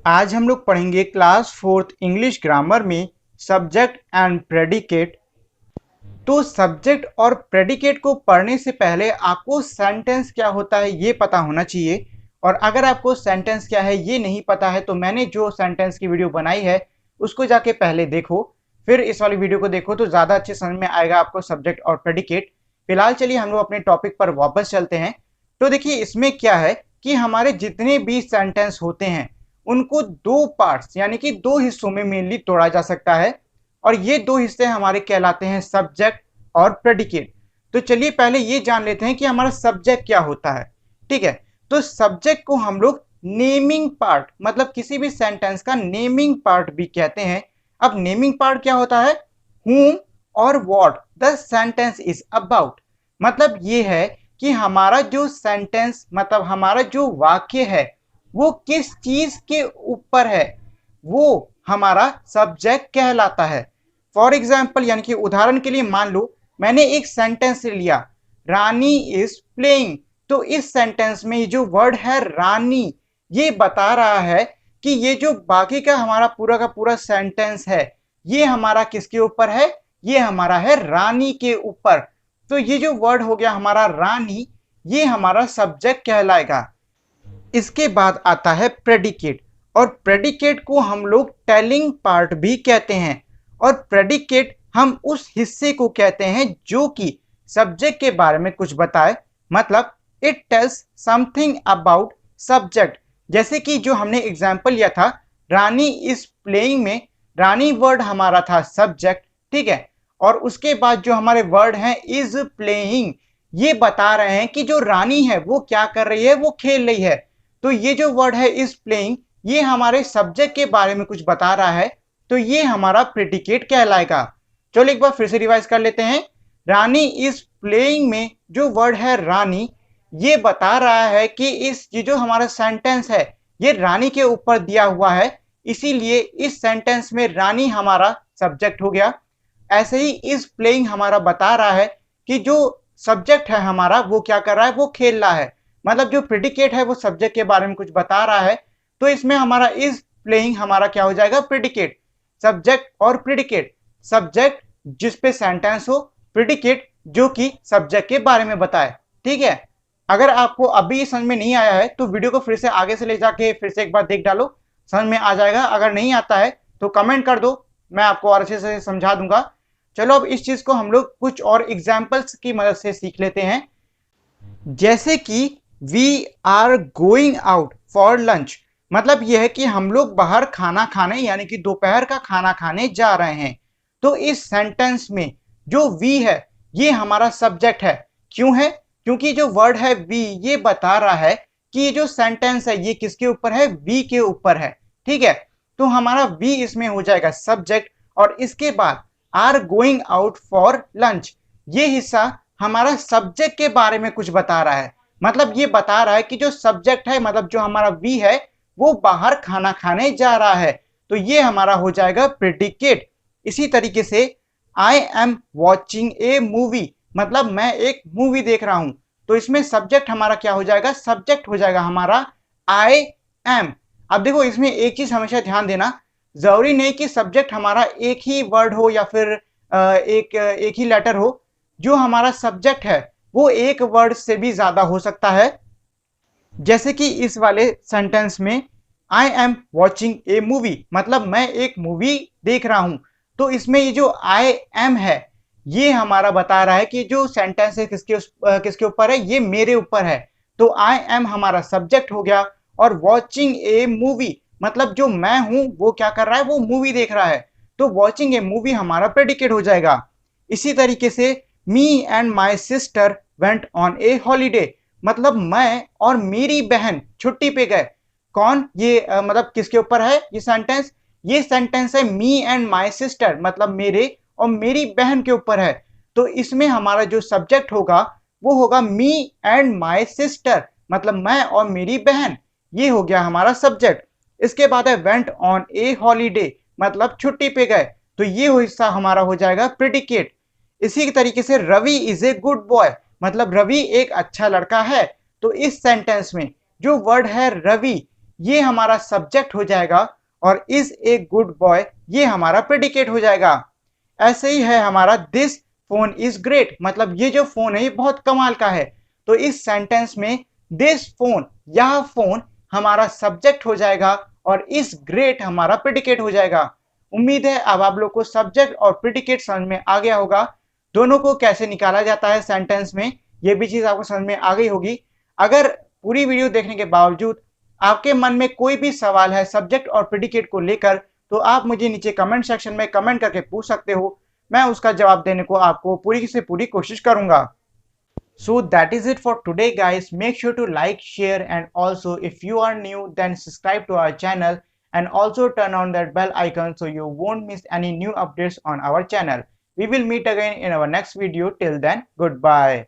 आज हम लोग पढ़ेंगे क्लास 4th इंग्लिश ग्रामर में सब्जेक्ट एंड प्रेडिकेट। तो सब्जेक्ट और प्रेडिकेट को पढ़ने से पहले आपको सेंटेंस क्या होता है ये पता होना चाहिए। और अगर आपको सेंटेंस क्या है ये नहीं पता है तो मैंने जो सेंटेंस की वीडियो बनाई है उसको जाके पहले देखो, फिर इस वाली वीडियो को देखो तो ज़्यादा अच्छे समझ में आएगा आपको सब्जेक्ट और प्रेडिकेट। फिलहाल चलिए हम लोग अपने टॉपिक पर वापस चलते हैं। तो देखिए इसमें क्या है कि हमारे जितने भी सेंटेंस होते हैं उनको दो पार्ट्स यानी कि दो हिस्सों में मेनली तोड़ा जा सकता है, और ये दो हिस्से हमारे कहलाते हैं सब्जेक्ट और प्रेडिकेट। तो चलिए पहले ये जान लेते हैं कि हमारा सब्जेक्ट क्या होता है। ठीक है, तो सब्जेक्ट को हम लोग नेमिंग पार्ट मतलब किसी भी सेंटेंस का नेमिंग पार्ट भी कहते हैं। अब नेमिंग पार्ट क्या होता है? whom और what the sentence is about. मतलब ये है कि हमारा जो सेंटेंस मतलब हमारा जो वाक्य है वो किस चीज के ऊपर है, वो हमारा सब्जेक्ट कहलाता है। फॉर एग्जाम्पल यानी कि उदाहरण के लिए मान लो मैंने एक सेंटेंस लिया, रानी इज प्लेइंग। तो इस सेंटेंस में ये जो वर्ड है रानी, ये बता रहा है कि ये जो बाकी का हमारा पूरा का पूरा सेंटेंस है ये हमारा किसके ऊपर है? ये हमारा है रानी के ऊपर। तो ये जो वर्ड हो गया हमारा रानी, ये हमारा सब्जेक्ट कहलाएगा। इसके बाद आता है प्रेडिकेट, और प्रेडिकेट को हम लोग टेलिंग पार्ट भी कहते हैं। और प्रेडिकेट हम उस हिस्से को कहते हैं जो कि सब्जेक्ट के बारे में कुछ बताए, मतलब it tells something about subject. जैसे कि जो हमने एग्जाम्पल लिया था रानी इज प्लेइंग में, रानी वर्ड हमारा था सब्जेक्ट। ठीक है, और उसके बाद जो हमारे वर्ड हैं इज प्लेइंग, ये बता रहे हैं कि जो रानी है वो क्या कर रही है, वो खेल रही है। तो ये जो वर्ड है इज प्लेइंग, ये हमारे सब्जेक्ट के बारे में कुछ बता रहा है, तो ये हमारा प्रेडिकेट कहलाएगा। चलो एक बार फिर से रिवाइज कर लेते हैं। रानी इज प्लेइंग में जो वर्ड है रानी, ये बता रहा है कि ये जो हमारा सेंटेंस है ये रानी के ऊपर दिया हुआ है, इसीलिए इस सेंटेंस में रानी हमारा सब्जेक्ट हो गया। ऐसे ही इज प्लेइंग हमारा बता रहा है कि जो सब्जेक्ट है हमारा वो क्या कर रहा है, वो खेल रहा है। मतलब जो प्रेडिकेट है वो सब्जेक्ट के बारे में कुछ बता रहा है, तो इसमें हमारा इज प्लेइंग हमारा क्या हो जाएगा? प्रेडिकेट। सब्जेक्ट और प्रेडिकेट, सब्जेक्ट जिस पे सेंटेंस हो, प्रेडिकेट जो कि सब्जेक्ट के बारे में बताए। ठीक है, अगर आपको अभी समझ में नहीं आया है तो वीडियो को फिर से आगे से ले जाके फिर से एक बार देख डालो, समझ में आ जाएगा। अगर नहीं आता है तो कमेंट कर दो, मैं आपको और अच्छे से समझा दूंगा। चलो अब इस चीज को हम लोग कुछ और एग्जाम्पल्स की मदद से सीख लेते हैं। जैसे कि we are going out for lunch, मतलब यह है कि हम लोग बाहर खाना खाने यानी कि दोपहर का खाना खाने जा रहे हैं। तो इस सेंटेंस में जो वी है ये हमारा सब्जेक्ट है। क्यों है? क्योंकि जो वर्ड है वी ये बता रहा है कि ये जो सेंटेंस है ये किसके ऊपर है? वी के ऊपर है। ठीक है, तो हमारा वी इसमें हो जाएगा सब्जेक्ट, और इसके बाद are going out for lunch, ये हिस्सा हमारा सब्जेक्ट के बारे में कुछ बता रहा है। मतलब ये बता रहा है कि जो सब्जेक्ट है मतलब जो हमारा वी है वो बाहर खाना खाने जा रहा है, तो ये हमारा हो जाएगा प्रेडिकेट। इसी तरीके से I am watching A movie, मतलब मैं एक मूवी देख रहा हूं, तो इसमें सब्जेक्ट हमारा क्या हो जाएगा? सब्जेक्ट हो जाएगा हमारा आई एम। अब देखो इसमें एक चीज हमेशा ध्यान देना, जरूरी नहीं कि सब्जेक्ट हमारा एक ही वर्ड हो या फिर एक ही लेटर हो। जो हमारा सब्जेक्ट है वो एक वर्ड से भी ज्यादा हो सकता है। जैसे कि इस वाले सेंटेंस में I am watching A movie, मतलब मैं एक मूवी देख रहा हूं, तो इसमें ये जो आई एम है ये हमारा बता रहा है कि जो सेंटेंस है किसके ऊपर है? ये मेरे ऊपर है। तो आई एम हमारा सब्जेक्ट हो गया, और वॉचिंग ए मूवी मतलब जो मैं हूं वो क्या कर रहा है? वो मूवी देख रहा है, तो वॉचिंग ए मूवी हमारा प्रेडिकेट हो जाएगा। इसी तरीके से me and my sister went on A holiday, मतलब मैं और मेरी बहन छुट्टी पे गए। कौन? ये मतलब किसके ऊपर है ये सेंटेंस? ये सेंटेंस है मी एंड माई सिस्टर, मतलब मेरे और मेरी बहन के ऊपर है। तो इसमें हमारा जो सब्जेक्ट होगा वो होगा मी एंड माई सिस्टर, मतलब मैं और मेरी बहन, ये हो गया हमारा सब्जेक्ट। इसके बाद है वेंट ऑन ए हॉलीडे, मतलब छुट्टी पे गए, तो ये हिस्सा हमारा हो जाएगा प्रेडिकेट। इसी तरीके से Ravi is a good boy, मतलब रवि एक अच्छा लड़का है, तो इस सेंटेंस में जो वर्ड है रवि ये हमारा सब्जेक्ट हो जाएगा और इज ए गुड बॉय ये हमारा प्रेडिकेट हो जाएगा। ऐसे ही है हमारा दिस फोन इज ग्रेट, मतलब ये जो फोन है ये बहुत कमाल का है। तो इस सेंटेंस में दिस फोन, यह फोन हमारा सब्जेक्ट हो जाएगा और इस ग्रेट हमारा प्रेडिकेट हो जाएगा। उम्मीद है अब आप लोग को सब्जेक्ट और प्रेडिकेट समझ में आ गया होगा। दोनों को कैसे निकाला जाता है सेंटेंस में, ये भी चीज आपको समझ में आ गई होगी। अगर पूरी वीडियो देखने के बावजूद आपके मन में कोई भी सवाल है सब्जेक्ट और प्रेडिकेट को लेकर, तो आप मुझे नीचे कमेंट सेक्शन में कमेंट करके पूछ सकते हो। मैं उसका जवाब देने को आपको पूरी से पूरी कोशिश करूंगा। So that is it for today guys. Make sure to like, share and also if you are new then subscribe to our channel and also turn on that bell icon so you won't miss any new updates on our channel. We will meet again in our next video. Till then, goodbye.